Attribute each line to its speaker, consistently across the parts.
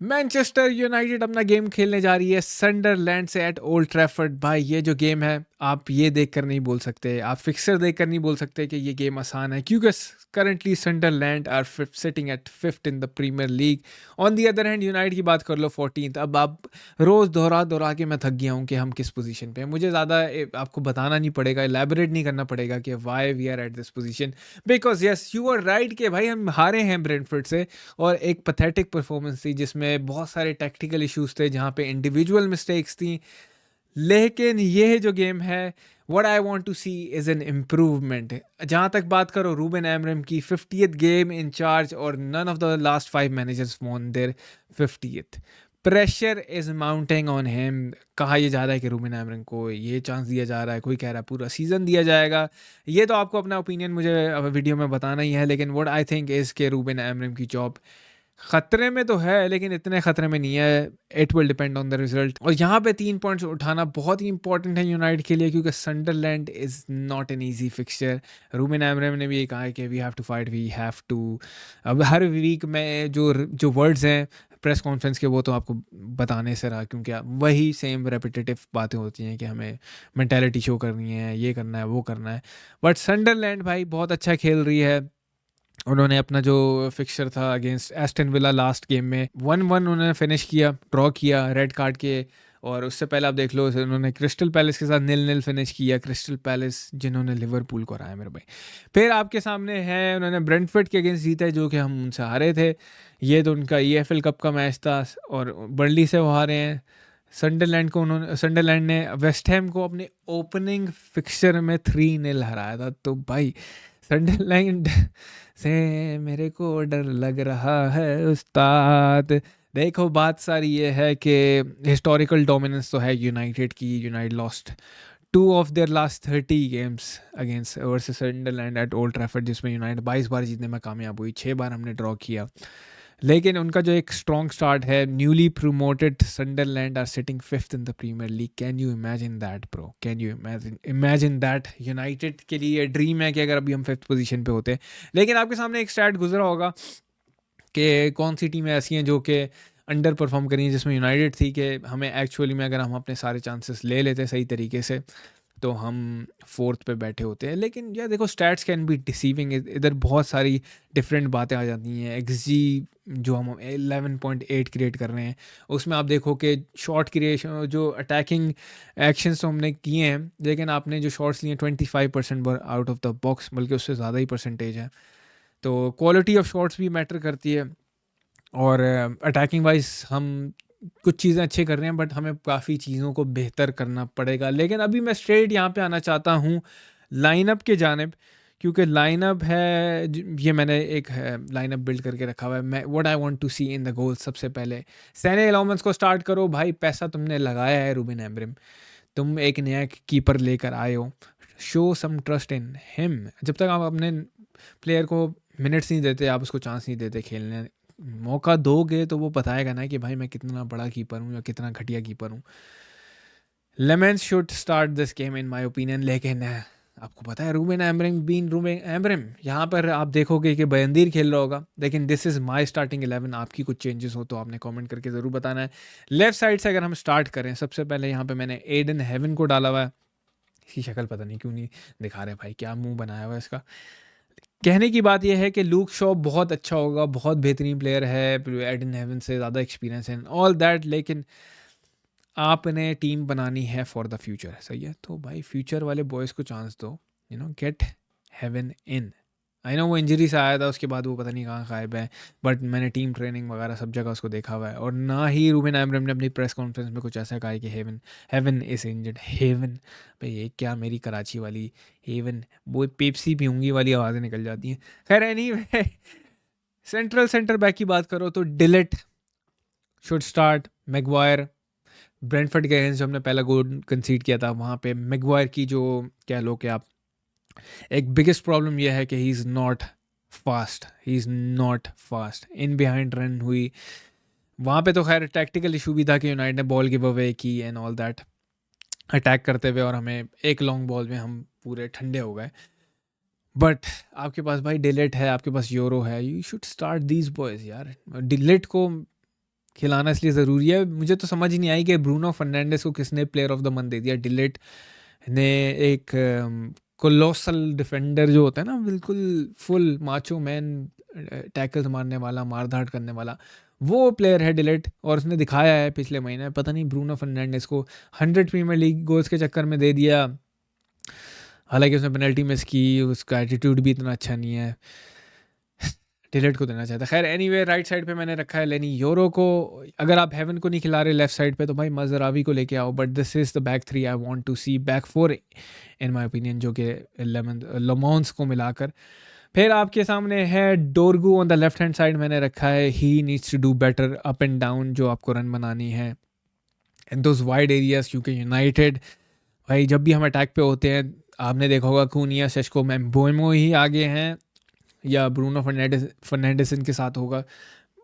Speaker 1: Manchester United अपना game खेलने जा रही है सनडरलैंड से एट ओल्ड ट्रैफर्ड। भाई ये जो गेम है आप ये देखकर नहीं बोल सकते, आप फिक्सर देखकर नहीं बोल सकते कि ये गेम आसान है, क्योंकि currently Sunderland are sitting at fifth in the Premier League. On the other hand United की बात कर लो 14th। अब आप रोज़ दोहरा दोहरा के मैं थक गया हूँ कि हम किस पोजीशन पे हैं। मुझे ज़्यादा आपको बताना नहीं पड़ेगा, एलैबोरेट नहीं करना पड़ेगा कि why we are at this position, because yes you are right कि भाई हम हारे हैं ब्रेंटफोर्ड से। और एक पैथेटिक परफॉर्मेंस थी जिसमें बहुत सारे टेक्निकल इश्यूज थे, जहाँ पे इंडिविजुअल मिस्टेक्स थी। लेकिन ये जो गेम है, what I want to see is an improvement. जहाँ तक बात करो रूबेन एमरम की 50th गेम इन चार्ज, और none of the last 5 managers won their 50th। Pressure is mounting on him. कहा यह जा रहा है कि रूबेन एमरम को ये चांस दिया जा रहा है, कोई कह रहा है पूरा सीज़न दिया जाएगा। ये तो आपको अपना ओपिनियन मुझे वीडियो में बताना ही है, लेकिन व्हाट आई थिंक इज़ के रूबेन एमरम की जॉब खतरे में तो है, लेकिन इतने खतरे में नहीं है। It will depend on the result. और यहाँ पे 3 पॉइंट्स उठाना बहुत ही इंपॉर्टेंट है यूनाइटेड के लिए, क्योंकि Sunderland is not an easy fixture. Ruben Amorim ने भी ये कहा है कि we have to fight, we have to. अब हर वीक में जो जो वर्ड्स हैं प्रेस कॉन्फ्रेंस के, वो तो आपको बताने से रहा, क्योंकि वही सेम रेपिटेटिव बातें होती हैं कि हमें मेंटालिटी शो करनी है, ये करना है, वो करना है। बट सनडरलैंड भाई बहुत अच्छा खेल रही है। उन्होंने अपना जो फिक्सचर था against Aston villa last game में 1-1 उन्होंने फिनिश किया, ड्रॉ किया रेड कार्ड के। और उससे पहले आप देख लो उन्होंने क्रिस्टल पैलेस के साथ 0-0 फिनिश किया। क्रिस्टल पैलेस जिन्होंने लिवरपूल को हराया मेरे भाई। फिर आपके सामने है उन्होंने ब्रेंटफोर्ड के अगेंस्ट जीता है, जो कि हम उनसे हारे थे। ये तो उनका EFL कप का मैच था, और बर्नली से वो हारे हैं। सनडरलैंड ने वेस्ट हैम को अपने ओपनिंग फिक्सचर में 3-0 हराया था। तो भाई सनडरलैंड से मेरे को डर लग रहा है उस्ताद। देखो बात सारी ये है कि हिस्टोरिकल डोमिनेंस तो है यूनाइटेड की। United lost 2 of their last 30 games against versus Sunderland at Old Trafford, जिसमें यूनाइटेड 22 बार जीतने में कामयाब हुई, 6 बार हमने ड्रॉ किया। लेकिन उनका जो एक स्ट्रॉन्ग स्टार्ट है, newly promoted Sunderland are sitting fifth in the Premier League. Can you imagine that bro? Can you imagine that? United के लिए ड्रीम है कि अगर अभी हम फिफ्थ पोजीशन पे होते। लेकिन आपके सामने एक स्टैट गुजरा होगा कि कौन सी टीमें ऐसी हैं जो कि अंडर परफॉर्म करी हैं, जिसमें यूनाइटेड थी कि हमें एक्चुअली में अगर हम अपने सारे चांसेस ले लेते सही तरीके से तो हम फोर्थ पे बैठे होते हैं। लेकिन यार देखो, स्टैट्स कैन बी डिसीविंग। इधर बहुत सारी डिफरेंट बातें आ जाती हैं। XG जो हम 11.8 क्रिएट कर रहे हैं, उसमें आप देखो कि शॉट क्रिएशन, जो अटैकिंग एक्शंस तो हमने किए हैं, लेकिन आपने जो शॉट्स लिए 25% आउट ऑफ द बॉक्स, बल्कि उससे ज़्यादा ही परसेंटेज है। तो क्वालिटी ऑफ शॉट्स भी मैटर करती है। और अटैकिंग वाइज हम कुछ चीज़ें अच्छे कर रहे हैं, बट हमें काफ़ी चीज़ों को बेहतर करना पड़ेगा। लेकिन अभी मैं स्ट्रेट यहाँ पे आना चाहता हूँ लाइनअप के जानिब, क्योंकि लाइनअप है ये मैंने एक लाइनअप बिल्ड करके रखा हुआ है। मैं what I want to see in the goal, सबसे पहले सैने एलाउमेंस को स्टार्ट करो। भाई पैसा तुमने लगाया है रूबेन एमरम, तुम एक नया कीपर लेकर आए हो, show some trust in him. जब तक आप अपने प्लेयर को मिनट्स नहीं देते, आप उसको चांस नहीं देते खेलने, मौका दोगे तो वो बताएगा ना कि भाई मैं कितना बड़ा कीपर हूँ या कितना घटिया कीपर हूँ। Layman's should start this game in my opinion. लेकिन आपको पता है रूबेन एमरम यहाँ पर आप देखोगे कि बयंदीर खेल रहा होगा। लेकिन दिस इज़ माय स्टार्टिंग 11। आपकी कुछ चेंजेस हो तो आपने कमेंट करके ज़रूर बताना है। लेफ्ट साइड से अगर हम स्टार्ट करें, सबसे पहले यहाँ पे मैंने एडन हेवन को डाला हुआ है। इसकी शक्ल पता नहीं क्यों नहीं दिखा रहे भाई, क्या मुंह बनाया हुआ है इसका। कहने की बात यह है कि लूक शॉ बहुत अच्छा होगा, बहुत बेहतरीन प्लेयर है, एडन हेवन से ज़्यादा एक्सपीरियंस है ऑल दैट। लेकिन आपने टीम बनानी है फॉर द फ्यूचर, सही है? तो भाई फ्यूचर वाले बॉयज़ को चांस दो, get Heaven in. I know वो इंजरी से आया था, उसके बाद वो पता नहीं कहाँ गायब है, बट मैंने टीम ट्रेनिंग वगैरह सब जगह उसको देखा हुआ है। और ना ही रूबेन एमरम ने अपनी प्रेस कॉन्फ्रेंस में कुछ ऐसा कहा है कि हेवन इज़ इंजर्ड। हेवन भाई, ये क्या मेरी कराची वाली हेवन, वो पेप्सी पीऊँगी वाली आवाज़ें निकल जाती हैं। खैर एनीवे, सेंटर बैक की बात करो तो de Ligt should start. Maguire, Brentford के अगेंस्ट जो हमने पहला गोल कंसीड किया था, वहाँ पे मैगवायर की जो कह लो कि आप, एक बिगेस्ट प्रॉब्लम यह है कि ही is not fast. In behind run हुई वहाँ पे। तो खैर टैक्टिकल इशू भी था कि यूनाइटेड ने बॉल गिव अवे की एंड ऑल दैट, अटैक करते हुए, और हमें एक लॉन्ग बॉल में हम पूरे ठंडे हो गए। बट आपके पास भाई डिलेट है, आपके पास यूरो है, you should start these boys यार। डिलेट को खिलाना इसलिए ज़रूरी है। मुझे तो समझ ही नहीं आई कि ब्रूनो फर्नांडिस को किसने प्लेयर ऑफ द मंथ दे दिया। डिलीट ने एक कोलोसल डिफेंडर जो होता है ना, बिल्कुल फुल माचो मैन, टैकल्स मारने वाला, मार-धाड़ करने वाला, वो प्लेयर है डिलीट, और उसने दिखाया है पिछले महीने। पता नहीं ब्रूनो फर्नांडिस को 100 प्रीमियर लीग गोल्स के चक्कर में दे दिया। हालाँकि उसने पेनल्टी मिस की, उसका एटीट्यूड भी इतना अच्छा नहीं है। डिलीट को देना चाहता। खैर एनीवे, राइट साइड पे मैंने रखा है लेनी योरो को। अगर आप हेवन को नहीं खिला रहे लेफ्ट साइड पे, तो भाई मजरावी को लेके आओ। But this is the back three I want to see, back four in my opinion, जो कि लेमॉन्स को मिलाकर। फिर आपके सामने है Dorgu on the left hand side, मैंने रखा है he needs to do better up and down, जो आपको रन बनानी है इन दोज वाइड एरियाज। क्योंकि यूनाइटेड भाई जब भी हम अटैक पे होते हैं, आपने देखा होगा कूनिया, सेस्को, मैम्बोएमो ही आगे हैं, या ब्रूनो फर्नांडिस इनके साथ होगा।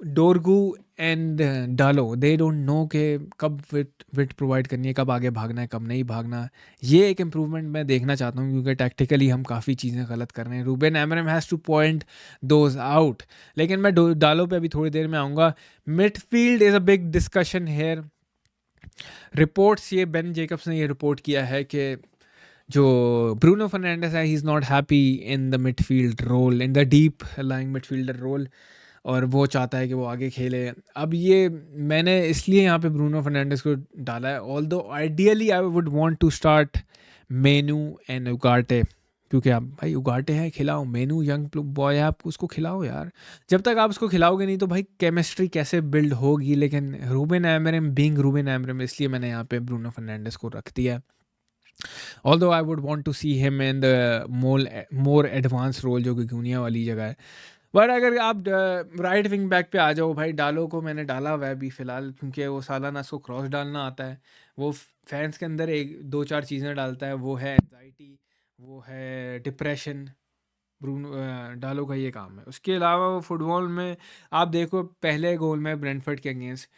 Speaker 1: डोरगू एंड डालो, दे डोंट नो कि कब विट प्रोवाइड करनी है, कब आगे भागना है, कब नहीं भागना है। ये एक इम्प्रूवमेंट मैं देखना चाहता हूँ, क्योंकि टैक्टिकली हम काफ़ी चीज़ें गलत कर रहे हैं। Ruben Amorim has to point those out. लेकिन मैं डालो पे अभी थोड़ी देर में आऊँगा। Midfield is a big discussion here. Reports, ये बेन जेकब्स ने ये रिपोर्ट किया है कि जो ब्रूनो फर्नांडिस है, he is not happy in the midfield role, in the deep lying midfielder role, और वो चाहता है कि वो आगे खेले। अब ये मैंने इसलिए यहाँ पे ब्रूनो फर्नांडिस को डाला है, although ideally I would want to start Mainoo and Ugarte, क्योंकि आप भाई उगाटे हैं, खिलाओ। मेनू यंग बॉय है, आप उसको खिलाओ यार। जब तक आप उसको खिलाओगे नहीं, तो भाई केमिस्ट्री कैसे बिल्ड होगी। लेकिन Ruben Amorim being Ruben Amorim, इसलिए मैंने यहाँ पे ब्रूनो फर्नांडिस को रख दिया। Although I would want to see him in the more advanced role, जो कि गुनिया वाली जगह है। बट अगर आप राइट विंग बैक पे आ जाओ, भाई डालो को मैंने डाला हुआ है अभी फ़िलहाल, क्योंकि वो सालाना उसको क्रॉस डालना आता है। वो फैंस के अंदर एक दो चार चीज़ें डालता है, वो है एंजाइटी, वो है डिप्रेशन। ब्रूनो डालो का ये काम है। उसके अलावा वो फुटबॉल में आप देखो, पहले गोल में ब्रेंटफोर्ड के अगेंस्ट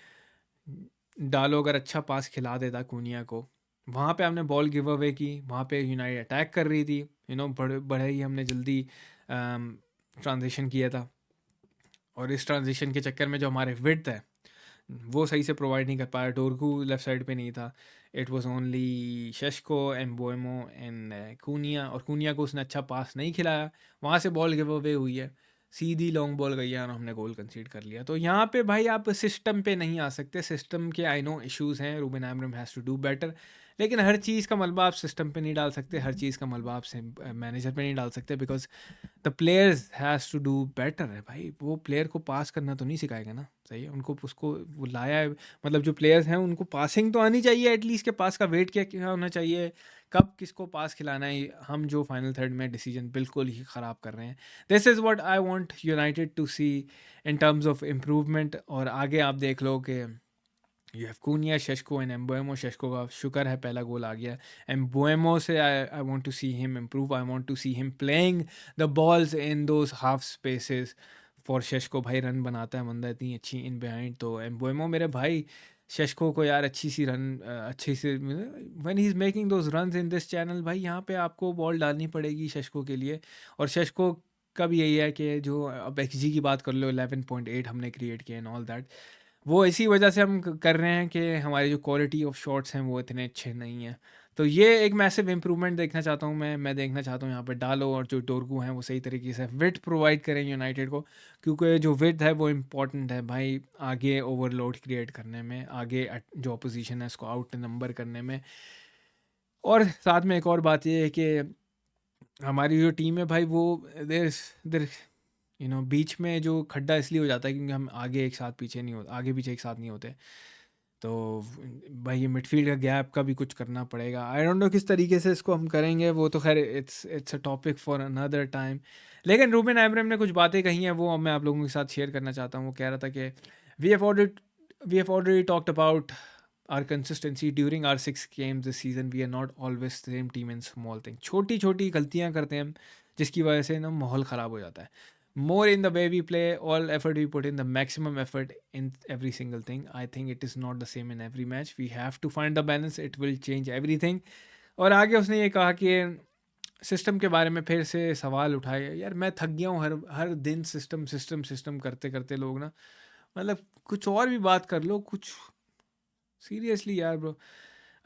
Speaker 1: डालो अगर अच्छा पास खिला देता कूनिया को, वहाँ पे हमने बॉल गिव अवे की, वहाँ पे यूनाइटेड अटैक कर रही थी, बड़े बड़े ही हमने जल्दी ट्रांजिशन किया था, और इस ट्रांजिशन के चक्कर में जो हमारे विड्थ है वो सही से प्रोवाइड नहीं कर पाया। डोरगू लेफ्ट साइड पे नहीं था, it was only Sesko and Mbeumo and Cunha, और कूनिया को उसने अच्छा पास नहीं खिलाया, वहाँ से बॉल गिव अवे हुई है, सीधी लॉन्ग बॉल गई है, और हमने गोल कंसीड कर लिया। तो यहाँ पे भाई आप सिस्टम पे नहीं आ सकते, सिस्टम के आई नो इश्यूज़ हैं, Ruben Amorim has to do better. लेकिन हर चीज़ का मलबा आप सिस्टम पे नहीं डाल सकते, हर चीज़ का मलबा आप मैनेजर पे नहीं डाल सकते, because the players has to do better है भाई। वो प्लेयर को पास करना तो नहीं सिखाएगा ना, सही है, उनको उसको वो लाया है, मतलब जो प्लेयर्स हैं उनको पासिंग तो आनी चाहिए एटलीस्ट, के पास का वेट क्या क्या होना चाहिए, कब किसको पास खिलाना है। हम जो फाइनल थर्ड में डिसीजन बिल्कुल ही ख़राब कर रहे हैं। This is what I want United to see in terms of improvement. और आगे आप देख लो कि you have Cunha, Sesko and Mbeumo. Sesko का शुक्र है पहला गोल आ गया। एम्बोएमो से I want to see him improve, I want to see him playing the balls in those half spaces for Sesko. भाई रन बनाता है बंदा इतनी अच्छी इन बिहाइंड, तो एम्बोएमो मेरे भाई शेस्को को यार अच्छी सी रन, अच्छी see when he is making those runs in this channel, भाई यहाँ पे आपको बॉल डालनी पड़ेगी शेस्को के लिए। और शेस्को का भी यही है कि जो अब एक्सजी की बात कर लो, 11.8 हमने क्रिएट किया एंड ऑल दैट, वो इसी वजह से हम कर रहे हैं कि हमारी जो क्वालिटी ऑफ शॉट्स हैं वो इतने अच्छे नहीं हैं। तो ये एक मैसिव इंप्रूवमेंट देखना चाहता हूँ मैं देखना चाहता हूँ यहाँ पे डालो और जो डोरगू हैं वो सही तरीके से विड्थ प्रोवाइड करें यूनाइटेड को, क्योंकि जो विड्थ है वो इम्पॉर्टेंट है भाई आगे ओवरलोड क्रिएट करने में, आगे जो अपोजिशन है उसको आउट नंबर करने में। और साथ में एक और बात ये है कि हमारी जो टीम है भाई, वो देर देर बीच में जो खड्डा इसलिए हो जाता है क्योंकि हम आगे एक साथ पीछे नहीं होते, आगे पीछे एक साथ नहीं होते। तो भाई ये मिडफील्ड का गैप का भी कुछ करना पड़ेगा। आई डोंट नो किस तरीके से इसको हम करेंगे, वो तो खैर it's a topic for another time. लेकिन रूबेन एमरम ने कुछ बातें कही हैं, वो मैं आप लोगों के साथ शेयर करना चाहता हूँ। वो कह रहा था कि we have already talked about our consistency during our 6 games this season, we are not always same team in small thing. छोटी छोटी गलतियाँ करते हैं हम, जिसकी वजह से ना माहौल ख़राब हो जाता है। More in the way we play, all effort we put in, the maximum effort in every single thing. I think it is not the same in every match. We have to find the balance. It will change everything. और आगे उसने ये कहा कि system के बारे में फिर से सवाल उठाए। यार मैं थक गया हूँ हर हर दिन सिस्टम सिस्टम सिस्टम करते करते लोग ना मतलब कुछ और भी बात कर लो कुछ, सीरियसली यार bro.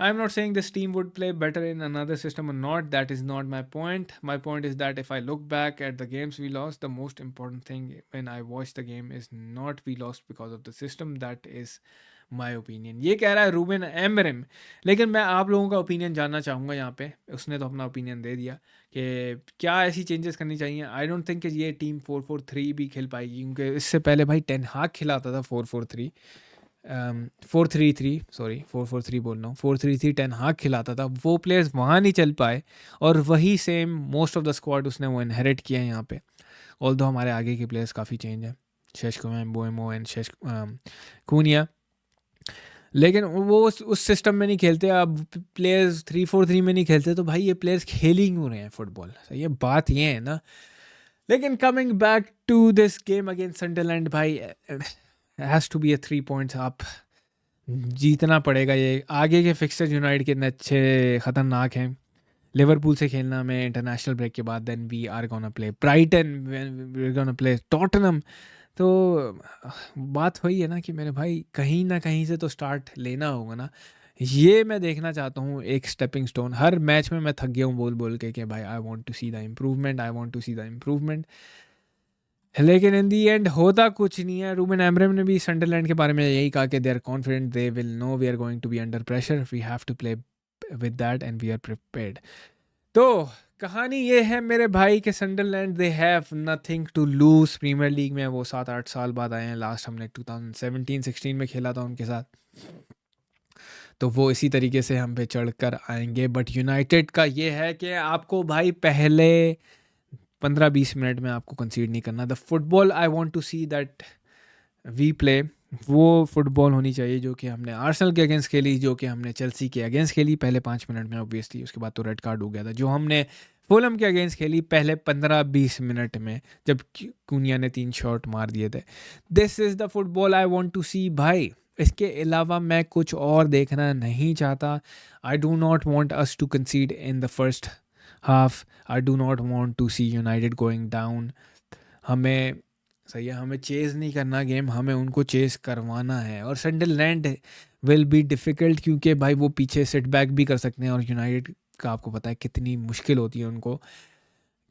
Speaker 1: I am not saying this team would play better in another system और not, that is not my point. My point is that if I look back at the games we lost, the most important thing when I watch the game is not we lost because of the system, that is my opinion. ये कह रहा है Ruben Amorim, लेकिन मैं आप लोगों का opinion जानना चाहूँगा यहाँ पे। उसने तो अपना ओपिनियन दे दिया कि क्या ऐसी चेंजेस करनी चाहिए। आई डोंट थिंक कि ये टीम 4-4-3 भी खेल पाएगी, क्योंकि इससे पहले भाई टेन हाग खिलाता था 4-4-3, 4-3-3, सॉरी 4-4-3 बोल रहा हूँ, 4-3-3 टेन हाग खिलाता था। वो प्लेयर्स वहाँ नहीं चल पाए, और वही same most of the squad उसने वो इनहेरिट किया है यहाँ पे। ऑल्दो हमारे आगे के प्लेयर्स काफ़ी चेंज है, शेशको बोएमो एंड कूनिया, लेकिन वो उस सिस्टम में नहीं खेलते। अब प्लेयर्स 3-4-3 में नहीं खेलते, तो भाई ये प्लेयर्स खेल ही क्यों रहे हैं फुटबॉल, सही है बात ये है ना। लेकिन coming back to this game against Sunderland, भाई has to be a 3 points up, जीतना पड़ेगा ये। आगे के फिक्सचर यूनाइटेड के इतने अच्छे ख़तरनाक हैं। लिवरपूल से खेलना में इंटरनेशनल ब्रेक के बाद, then we are gonna play Brighton, we are gonna play Tottenham. तो बात वही है ना कि मेरे भाई कहीं ना कहीं से तो स्टार्ट लेना होगा ना। ये मैं देखना चाहता हूँ एक स्टेपिंग स्टोन। हर मैच में मैं थक गया हूँ बोल बोल के कि भाई I want to see the improvement, I want to see the improvement, लेकिन इन दी एंड होता कुछ नहीं है। रूबेन एमरिम ने भी सनडरलैंड के बारे में यही कहा कि they are confident, they will know we are going to be under pressure, we have to play with that and we are prepared. तो कहानी ये है मेरे भाई के Sunderland they have nothing to lose. Premier League में वो 7-8 साल बाद आए हैं, लास्ट हमने 2017-16 में खेला था उनके साथ, तो वो इसी तरीके से हम पे चढ़ कर आएंगे। बट यूनाइटेड का ये है कि आपको भाई पहले 15-20 मिनट में आपको कंसीड नहीं करना। The football I want to see that we play, वो फुटबॉल होनी चाहिए जो कि हमने आर्सेनल के अगेंस्ट खेली, जो कि हमने चेल्सी के अगेंस्ट खेली पहले 5 मिनट में ऑब्वियसली, उसके बाद तो रेड कार्ड हो गया था। जो हमने फुलम के अगेंस्ट खेली पहले 15-20 मिनट में, जब कूनिया ने 3 शॉट मार दिए थे। This is the football I want to see भाई। इसके अलावा मैं कुछ और देखना नहीं चाहता। I do not want us to concede in the first half, I do not want to see United going down. हमें सही है, हमें चेज़ नहीं करना गेम, हमें उनको चेज़ करवाना है। और सनडरलैंड विल बी डिफ़िकल्ट, क्योंकि भाई वो पीछे सेट बैक भी कर सकते हैं, और यूनाइटेड का आपको पता है कितनी मुश्किल होती है उनको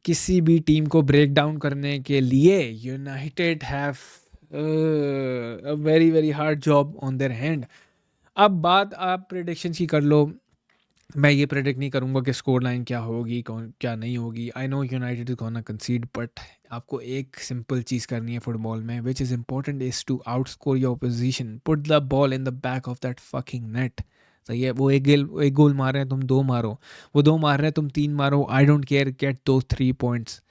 Speaker 1: किसी भी टीम को ब्रेक डाउन करने के लिए। United have a very very hard job on their hand. अब बात आप प्रेडिक्शंस की कर लो। मैं ये प्रेडिक्ट नहीं करूँगा कि स्कोर लाइन क्या होगी, कौन क्या नहीं होगी। I know United is gonna concede, but आपको एक सिंपल चीज़ करनी है फुटबॉल में, which is important, is to out score your opposition, put the ball in the back of that fucking net. सही है, वो एक गोल मार रहे हैं तुम 2 मारो, वो 2 मार रहे हैं तुम 3 मारो, आई डोंट केयर, गेट दो 3 पॉइंट्स।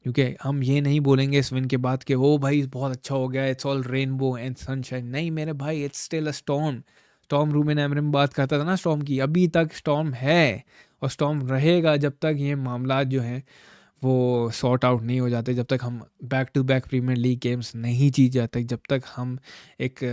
Speaker 1: क्योंकि हम ये नहीं बोलेंगे इस विन के बाद कि ओ भाई बहुत अच्छा हो गया, it's all rainbow and sunshine. नहीं मेरे भाई, it's still a storm. Storm Ruben Amorim बात करता था ना स्टॉर्म की, अभी तक स्टॉर्म है और स्टॉर्म रहेगा जब तक ये मामला जो हैं वो सॉर्ट आउट नहीं हो जाते, जब तक हम back to back premier league games नहीं जीत जाते, जब तक हम एक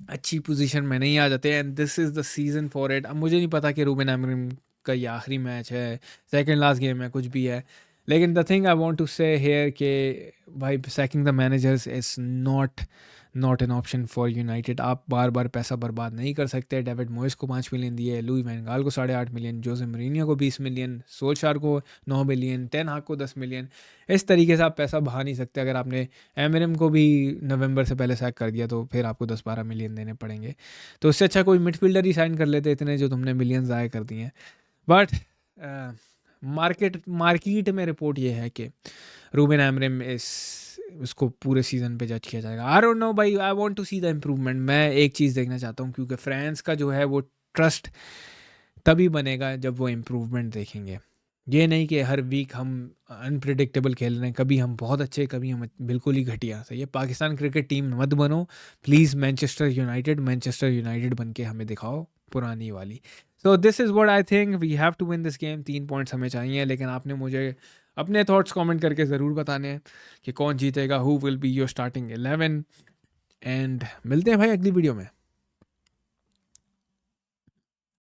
Speaker 1: अच्छी पोजीशन में नहीं आ जाते। And this is the season for it. अब मुझे नहीं पता कि रूबेन एमरिम का ये आखिरी मैच है, सेकंड लास्ट गेम है, कुछ भी है, लेकिन the thing I want to say here के भाई sacking the managers is not an option for United. आप बार बार पैसा बर्बाद नहीं कर सकते। डेविड मोइस को 5 मिलियन दिए, लुई वैन गाल को 8.5 मिलियन, जोसे मरीनियो को 20 मिलियन, सोल्शार को 9 मिलियन, टेन हाग को 10 मिलियन। इस तरीके से आप पैसा बहा नहीं सकते। अगर आपने एमरिम को भी नवंबर से पहले सैक कर दिया तो फिर आपको 10-12 मिलियन देने पड़ेंगे। तो उससे अच्छा कोई मिडफील्डर ही साइन कर लेते इतने जो तुमने मिलियन ज़ाया कर दिए हैं। बट मार्केट में रिपोर्ट ये है कि रूबेन एमरिम उसको पूरे सीज़न पे जज किया जाएगा। आई डोंट नो भाई, I want to see the improvement. मैं एक चीज़ देखना चाहता हूँ, क्योंकि फ्रांस का जो है वो ट्रस्ट तभी बनेगा जब वो इम्प्रूवमेंट देखेंगे। ये नहीं कि हर वीक हम अनप्रिडिक्टेबल खेल रहे हैं, कभी हम बहुत अच्छे, कभी हम बिल्कुल ही घटिया। सही है, पाकिस्तान क्रिकेट टीम मत बनो प्लीज़। मैनचेस्टर यूनाइटेड बन के हमें दिखाओ पुरानी वाली। So this is what I think, we have to win this game. 3 points हमें चाहिए, लेकिन आपने मुझे अपने थॉट्स कमेंट करके ज़रूर बताने हैं कि कौन जीतेगा, who will be your starting 11। And मिलते हैं भाई अगली वीडियो में।